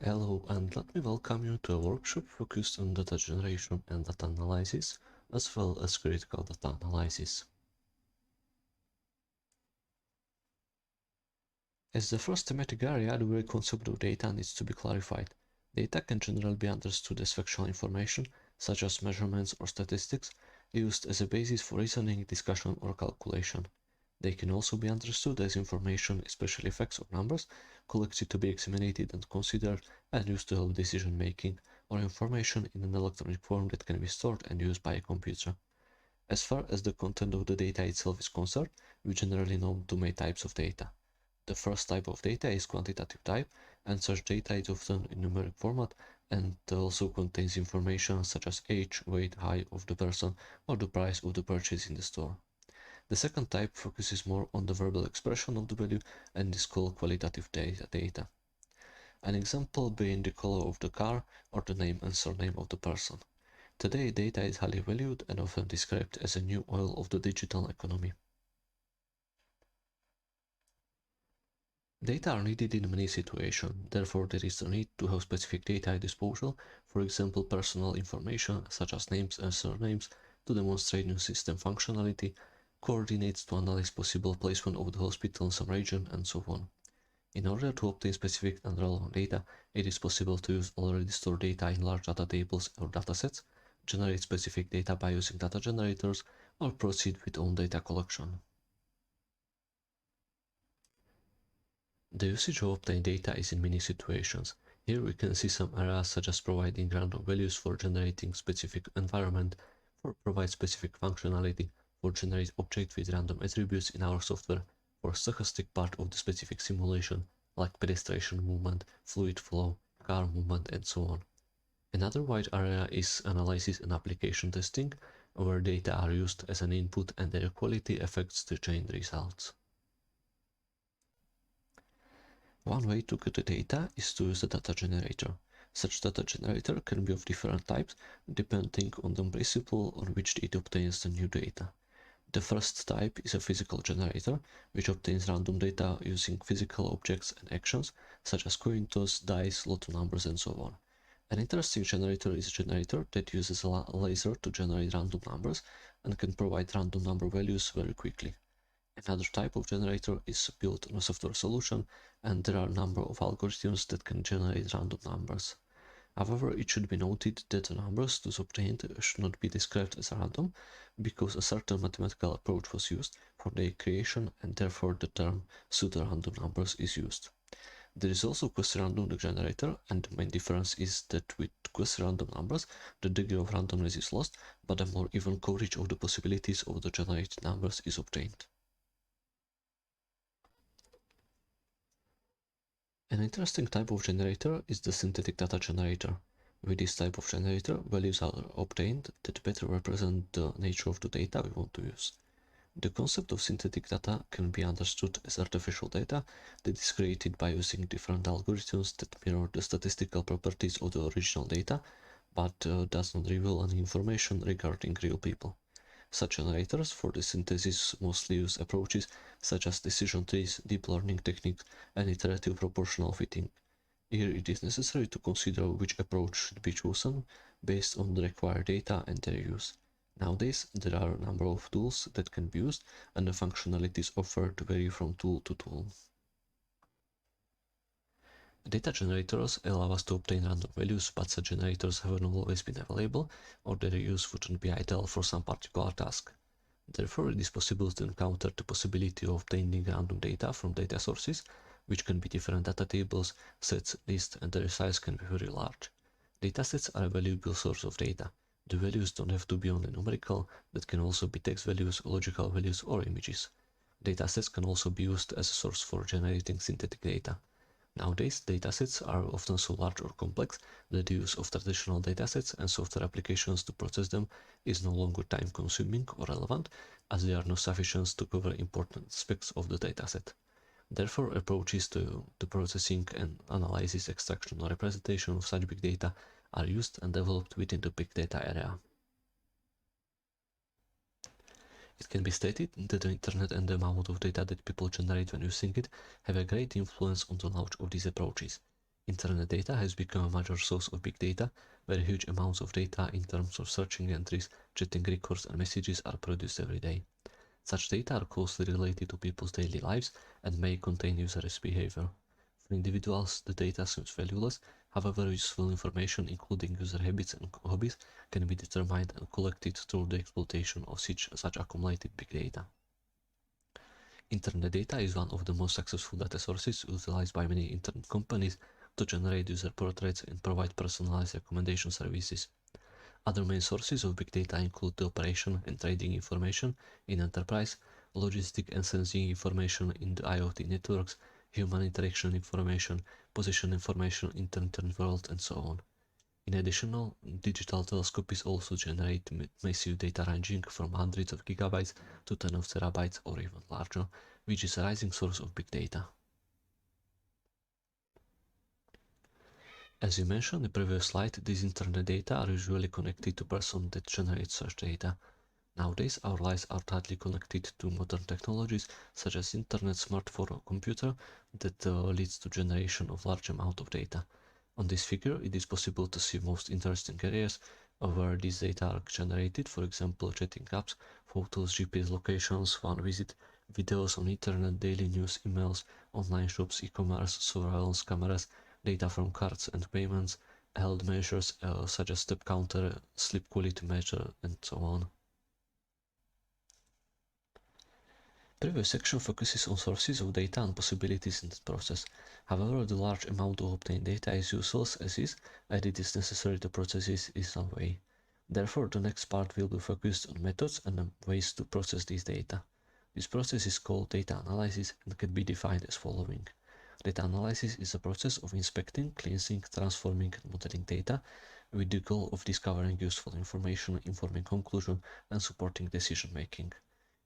Hello, and let me welcome you to a workshop focused on data generation and data analysis, as well as critical data analysis. As the first thematic area, the very concept of data needs to be clarified. Data can generally be understood as factual information, such as measurements or statistics, used as a basis for reasoning, discussion, or calculation. They can also be understood as information, especially facts or numbers, collected to be examined and considered and used to help decision making, or information in an electronic form that can be stored and used by a computer. As far as the content of the data itself is concerned, we generally know two main types of data. The first type of data is quantitative type, and such data is often in numeric format and also contains information such as age, weight, height of the person, or the price of the purchase in the store. The second type focuses more on the verbal expression of the value and is called qualitative data. An example being the color of the car or the name and surname of the person. Today, data is highly valued and often described as a new oil of the digital economy. Data are needed in many situations, therefore there is a need to have specific data at disposal, for example personal information such as names and surnames, to demonstrate new system functionality, coordinates to analyze possible placement of the hospital in some region, and so on. In order to obtain specific and relevant data, it is possible to use already stored data in large data tables or datasets, generate specific data by using data generators, or proceed with own data collection. The usage of obtained data is in many situations. Here we can see some areas such as providing random values for generating specific environment, for provide specific functionality, for generate object with random attributes in our software, for stochastic part of the specific simulation, like pedestrian movement, fluid flow, car movement, and so on. Another wide area is analysis and application testing, where data are used as an input and their quality affects the chain results. One way to get the data is to use a data generator. Such data generator can be of different types depending on the principle on which it obtains the new data. The first type is a physical generator, which obtains random data using physical objects and actions, such as coin toss, dice, lotto numbers, and so on. An interesting generator is a generator that uses a laser to generate random numbers and can provide random number values very quickly. Another type of generator is built on a software solution, and there are a number of algorithms that can generate random numbers. However, it should be noted that the numbers thus obtained should not be described as random, because a certain mathematical approach was used for their creation, and therefore the term pseudo-random numbers is used. There is also quasi-random generator, and the main difference is that with quasi-random numbers, the degree of randomness is lost, but a more even coverage of the possibilities of the generated numbers is obtained. An interesting type of generator is the synthetic data generator. With this type of generator, values are obtained that better represent the nature of the data we want to use. The concept of synthetic data can be understood as artificial data that is created by using different algorithms that mirror the statistical properties of the original data, but does not reveal any information regarding real people. Such generators for the synthesis mostly use approaches such as decision trees, deep learning techniques, and iterative proportional fitting. Here it is necessary to consider which approach should be chosen based on the required data and their use. Nowadays, there are a number of tools that can be used, and the functionalities offered vary from tool to tool. Data generators allow us to obtain random values, but such generators haven't always been available, or their use wouldn't be ideal for some particular task. Therefore, it is possible to encounter the possibility of obtaining random data from data sources, which can be different data tables, sets, lists, and their size can be very large. Datasets are a valuable source of data. The values don't have to be only numerical, that can also be text values, logical values, or images. Datasets can also be used as a source for generating synthetic data. Nowadays, datasets are often so large or complex that the use of traditional datasets and software applications to process them is no longer time-consuming or relevant, as they are not sufficient to cover important aspects of the dataset. Therefore, approaches to the processing and analysis, extraction, or representation of such big data are used and developed within the big data area. It can be stated that the internet and the amount of data that people generate when using it have a great influence on the knowledge of these approaches. Internet data has become a major source of big data, where huge amounts of data in terms of searching entries, chatting records, and messages are produced every day. Such data are closely related to people's daily lives and may contain users' behavior. For individuals, the data seems valueless, however, useful information, including user habits and hobbies, can be determined and collected through the exploitation of such accumulated big data. Internet data is one of the most successful data sources utilized by many internet companies to generate user portraits and provide personalized recommendation services. Other main sources of big data include the operation and trading information in enterprise, logistic and sensing information in the IoT networks, human interaction information, position information in the internet world, and so on. In addition, digital telescopes also generate massive data ranging from hundreds of gigabytes to tens of terabytes or even larger, which is a rising source of big data. As you mentioned in the previous slide, these internet data are usually connected to person that generates such data. Nowadays, our lives are tightly connected to modern technologies such as internet, smartphone, or computer that leads to generation of large amount of data. On this figure, it is possible to see most interesting areas where these data are generated, for example, chatting apps, photos, GPS locations, fan visit, videos on internet, daily news, emails, online shops, e-commerce, surveillance cameras, data from cards and payments, health measures such as step counter, sleep quality measure, and so on. Previous section focuses on sources of data and possibilities in this process. However, the large amount of obtained data is useless as it is necessary to process it in some way. Therefore, the next part will be focused on methods and ways to process this data. This process is called data analysis and can be defined as following. Data analysis is a process of inspecting, cleansing, transforming, and modeling data with the goal of discovering useful information, informing conclusion, and supporting decision making.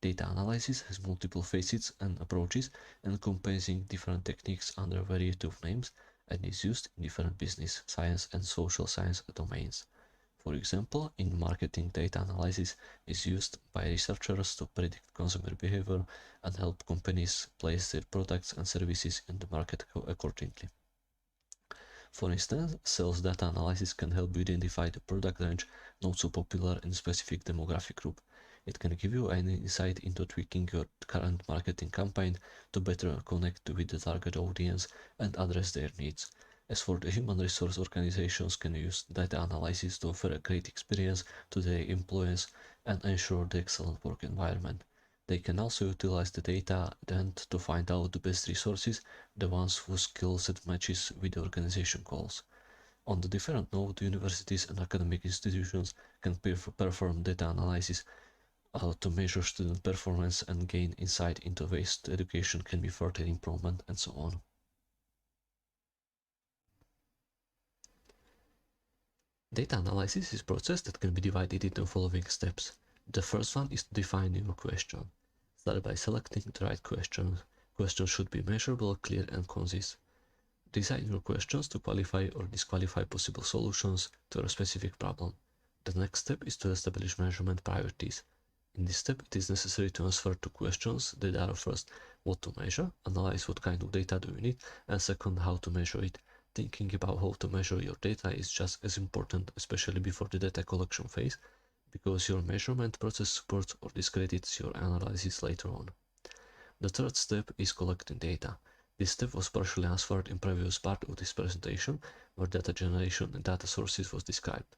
Data analysis has multiple facets and approaches, encompassing different techniques under a variety of names, and is used in different business, science, and social science domains. For example, in marketing, data analysis is used by researchers to predict consumer behavior and help companies place their products and services in the market accordingly. For instance, sales data analysis can help you identify the product range not so popular in a specific demographic group. It can give you an insight into tweaking your current marketing campaign to better connect with the target audience and address their needs. As for the human resource organizations can use data analysis to offer a great experience to their employees and ensure the excellent work environment. They can also utilize the data then to find out the best resources, the ones whose skill set matches with the organization goals. On the different note, universities and academic institutions can perform data analysis to measure student performance and gain insight into ways education can be further improvement and so on. Data analysis is a process that can be divided into the following steps. The first one is to define your question. Start by selecting the right question. Questions should be measurable, clear, and concise. Design your questions to qualify or disqualify possible solutions to a specific problem. The next step is to establish measurement priorities. In this step, it is necessary to answer two questions that are first, what to measure, analyze what kind of data do you need, and second, how to measure it. Thinking about how to measure your data is just as important, especially before the data collection phase, because your measurement process supports or discredits your analysis later on. The third step is collecting data. This step was partially answered in previous part of this presentation, where data generation and data sources was described.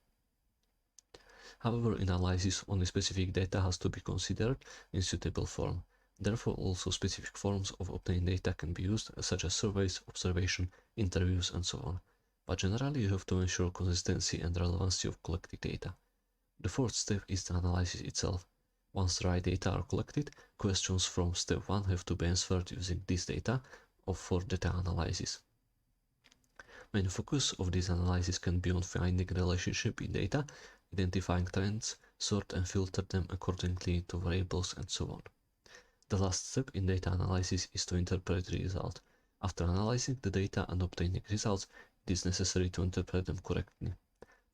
However, in analysis, only specific data has to be considered in suitable form. Therefore, also specific forms of obtained data can be used, such as surveys, observation, interviews, and so on. But generally, you have to ensure consistency and relevancy of collected data. The fourth step is the analysis itself. Once the right data are collected, questions from step 1 have to be answered using this data for data analysis. Main focus of this analysis can be on finding relationship in data, identifying trends, sort and filter them accordingly to variables, and so on. The last step in data analysis is to interpret the result. After analyzing the data and obtaining results, it is necessary to interpret them correctly.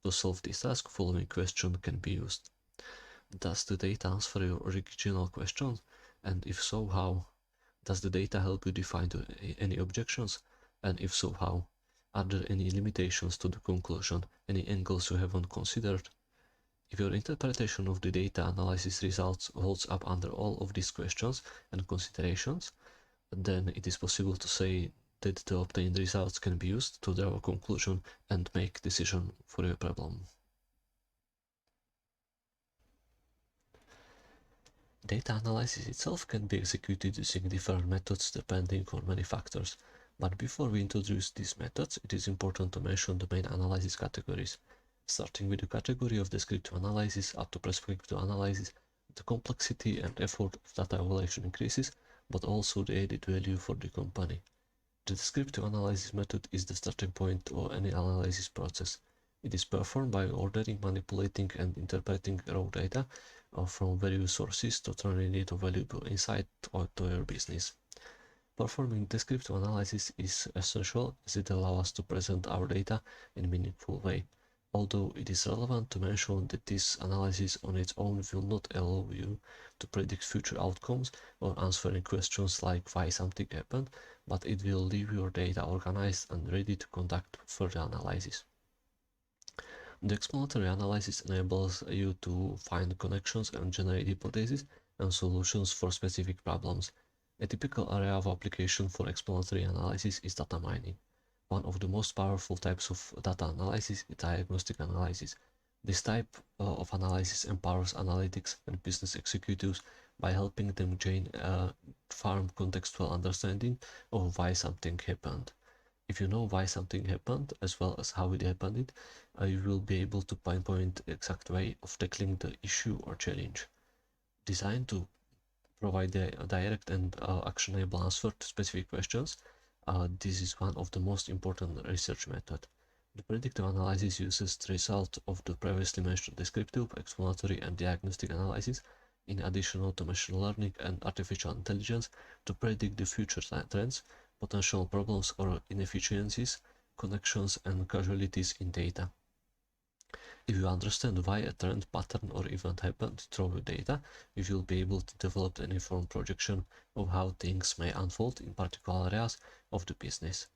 To solve this task, following question can be used. Does the data answer your original question? And if so, how? Does the data help you define any objections? And if so, how? Are there any limitations to the conclusion, any angles you haven't considered? If your interpretation of the data analysis results holds up under all of these questions and considerations, then it is possible to say that the obtained results can be used to draw a conclusion and make decision for your problem. Data analysis itself can be executed using different methods depending on many factors, but before we introduce these methods, it is important to mention the main analysis categories. Starting with the category of descriptive analysis up to prescriptive analysis, the complexity and effort of data evaluation increases, but also the added value for the company. The descriptive analysis method is the starting point of any analysis process. It is performed by ordering, manipulating, and interpreting raw data from various sources to turn it into valuable insight to your business. Performing descriptive analysis is essential as it allows us to present our data in a meaningful way. Although it is relevant to mention that this analysis on its own will not allow you to predict future outcomes or answering questions like why something happened, but it will leave your data organized and ready to conduct further analysis. The explanatory analysis enables you to find connections and generate hypotheses and solutions for specific problems. A typical area of application for explanatory analysis is data mining. One of the most powerful types of data analysis is diagnostic analysis. This type of analysis empowers analytics and business executives by helping them gain a firm contextual understanding of why something happened. If you know why something happened as well as how it happened, you will be able to pinpoint the exact way of tackling the issue or challenge. Designed to provide a direct and actionable answer to specific questions, this is one of the most important research methods. The predictive analysis uses the result of the previously mentioned descriptive, explanatory, and diagnostic analysis, in addition to machine learning and artificial intelligence, to predict the future trends, potential problems or inefficiencies, connections, and causalities in data. If you understand why a trend, pattern, or event happened through data, you will be able to develop an informed projection of how things may unfold in particular areas of the business.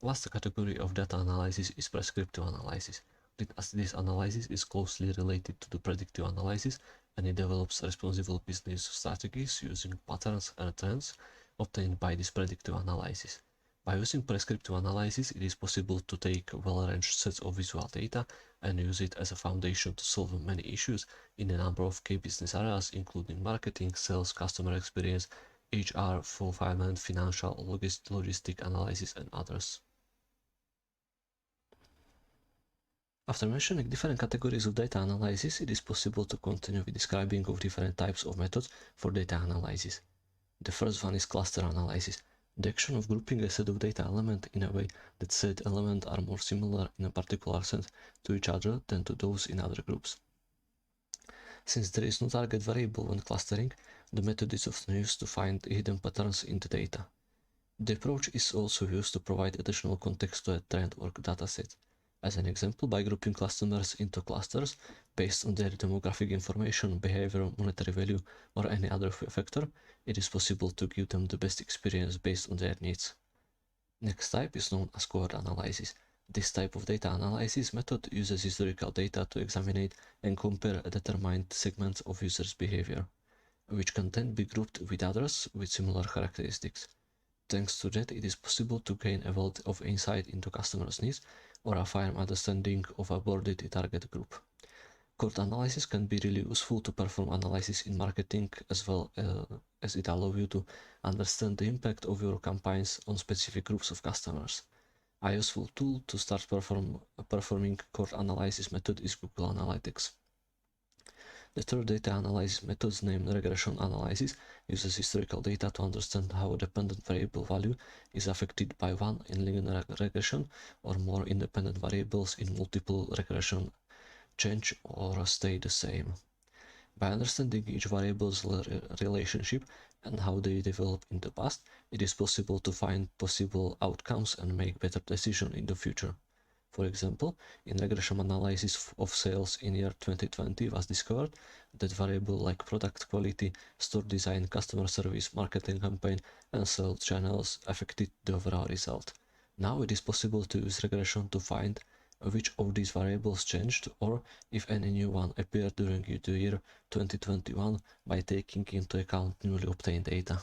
Last category of data analysis is prescriptive analysis. This analysis is closely related to the predictive analysis, and it develops responsible business strategies using patterns and trends obtained by this predictive analysis. By using prescriptive analysis, it is possible to take well-arranged sets of visual data and use it as a foundation to solve many issues in a number of key business areas, including marketing, sales, customer experience, HR, fulfillment, financial, logistic analysis, and others. After mentioning different categories of data analysis, it is possible to continue with describing of different types of methods for data analysis. The first one is cluster analysis. The action of grouping a set of data elements in a way that said elements are more similar in a particular sense to each other than to those in other groups. Since there is no target variable when clustering, the method is often used to find hidden patterns in the data. The approach is also used to provide additional context to a trend or dataset. As an example, by grouping customers into clusters based on their demographic information, behavior, monetary value, or any other factor, it is possible to give them the best experience based on their needs. Next type is known as cohort analysis. This type of data analysis method uses historical data to examine and compare determined segments of users' behavior, which can then be grouped with others with similar characteristics. Thanks to that, it is possible to gain a wealth of insight into customers' needs or a firm understanding of a broader target group. Cohort analysis can be really useful to perform analysis in marketing as well as it allows you to understand the impact of your campaigns on specific groups of customers. A useful tool to start performing cohort analysis method is Google Analytics. The third data analysis method, named regression analysis, uses historical data to understand how a dependent variable value is affected by one in linear regression or more independent variables in multiple regression change or stay the same. By understanding each variable's relationship and how they developed in the past, it is possible to find possible outcomes and make better decisions in the future. For example, in regression analysis of sales in year 2020 was discovered that variables like product quality, store design, customer service, marketing campaign, and sales channels affected the overall result. Now it is possible to use regression to find which of these variables changed or if any new one appeared during the year 2021 by taking into account newly obtained data.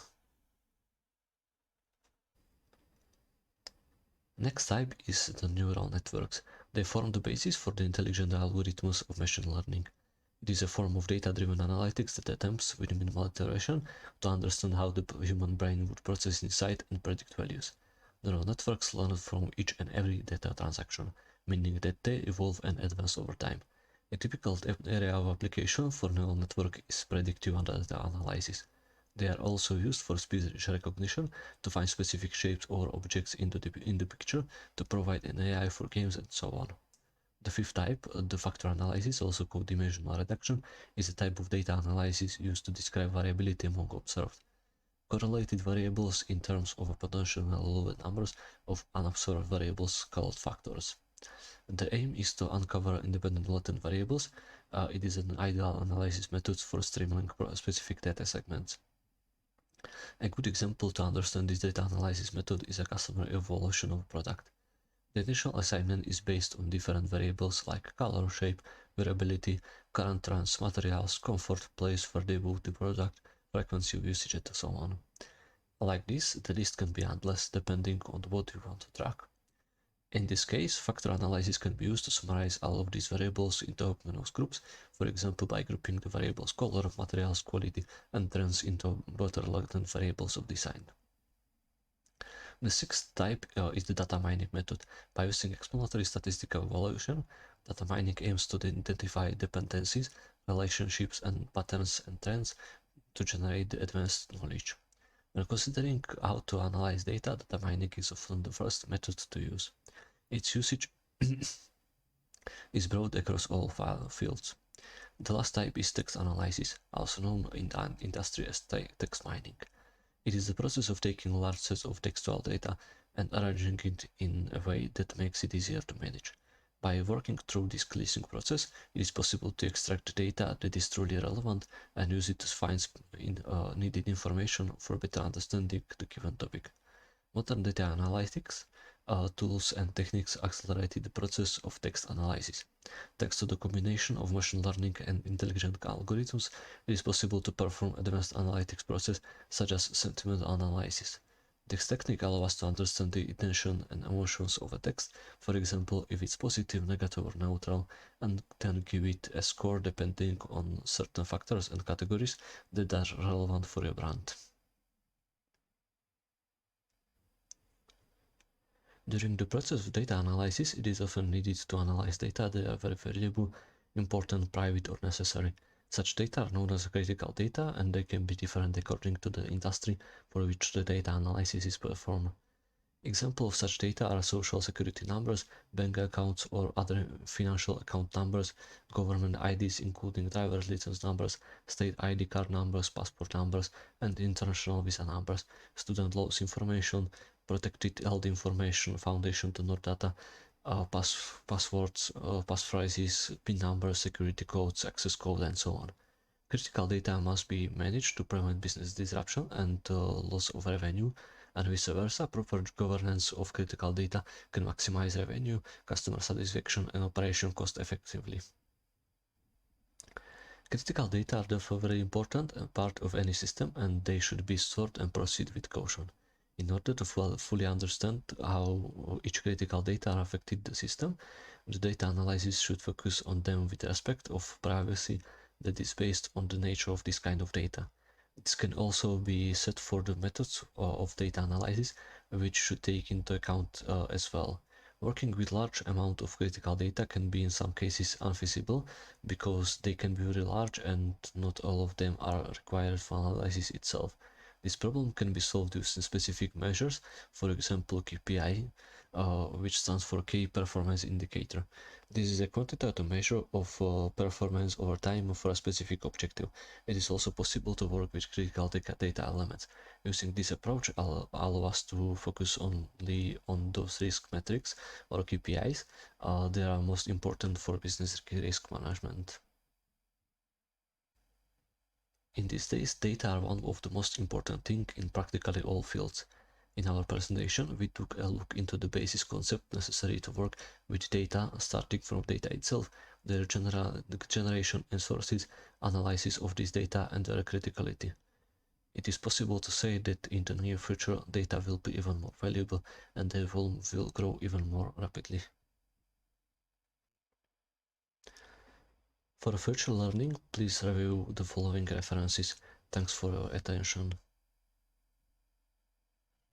Next type is the neural networks. They form the basis for the intelligent algorithms of machine learning. It is a form of data-driven analytics that attempts, with minimal iteration, to understand how the human brain would process insight and predict values. Neural networks learn from each and every data transaction, meaning that they evolve and advance over time. A typical area of application for neural network is predictive data analysis. They are also used for speech recognition to find specific shapes or objects in the picture, to provide an AI for games and so on. The fifth type, the factor analysis, also called dimensional reduction, is a type of data analysis used to describe variability among observed correlated variables in terms of a potential lower numbers of unobserved variables called factors. The aim is to uncover independent latent variables. It is an ideal analysis method for streamlining specific data segments. A good example to understand this data analysis method is a customer evaluation of a product. The initial assignment is based on different variables like color, shape, wearability, current trends, materials, comfort, place where they bought the product, frequency of usage, and so on. Like this, the list can be endless depending on what you want to track. In this case, factor analysis can be used to summarize all of these variables into homogeneous groups, for example by grouping the variables color, materials, quality, and trends into broader latent variables of design. The sixth type is the data mining method. By using explanatory statistical evaluation, data mining aims to identify dependencies, relationships, and patterns and trends to generate advanced knowledge. When considering how to analyze data, data mining is often the first method to use. Its usage is broad across all fields. The last type is text analysis, also known in the industry as text mining. It is the process of taking large sets of textual data and arranging it in a way that makes it easier to manage. By working through this cleansing process, it is possible to extract data that is truly relevant and use it to find needed information for better understanding the given topic. Modern data analytics tools and techniques accelerated the process of text analysis. Thanks to the combination of machine learning and intelligent algorithms, it is possible to perform advanced analytics processes such as sentiment analysis. This technique allows us to understand the intention and emotions of a text, for example, if it's positive, negative, or neutral, and then give it a score depending on certain factors and categories that are relevant for your brand. During the process of data analysis, it is often needed to analyze data that are very valuable, important, private, or necessary. Such data are known as critical data, and they can be different according to the industry for which the data analysis is performed. Examples of such data are social security numbers, bank accounts or other financial account numbers, government IDs including driver's license numbers, state ID card numbers, passport numbers, and international visa numbers, student loans information, protected held information, foundation to know data, passwords, passphrases, PIN numbers, security codes, access code, and so on. Critical data must be managed to prevent business disruption and loss of revenue, and vice versa. Proper governance of critical data can maximize revenue, customer satisfaction, and operation cost effectively. Critical data are therefore very important part of any system, and they should be stored and proceed with caution. In order to fully understand how each critical data are affected the system, the data analysis should focus on them with respect of privacy that is based on the nature of this kind of data. This can also be set for the methods of data analysis, which should take into account as well. Working with large amount of critical data can be in some cases unfeasible because they can be very large and not all of them are required for analysis itself. This problem can be solved using specific measures, for example KPI, which stands for Key Performance Indicator. This is a quantitative measure of performance over time for a specific objective. It is also possible to work with critical data elements. Using this approach allow us to focus only on those risk metrics or KPIs that are most important for business risk management. In these days, data are one of the most important things in practically all fields. In our presentation, we took a look into the basis concept necessary to work with data, starting from data itself, their generation and sources, analysis of this data, and their criticality. It is possible to say that in the near future, data will be even more valuable and their volume will grow even more rapidly. For future learning, please review the following references. Thanks for your attention.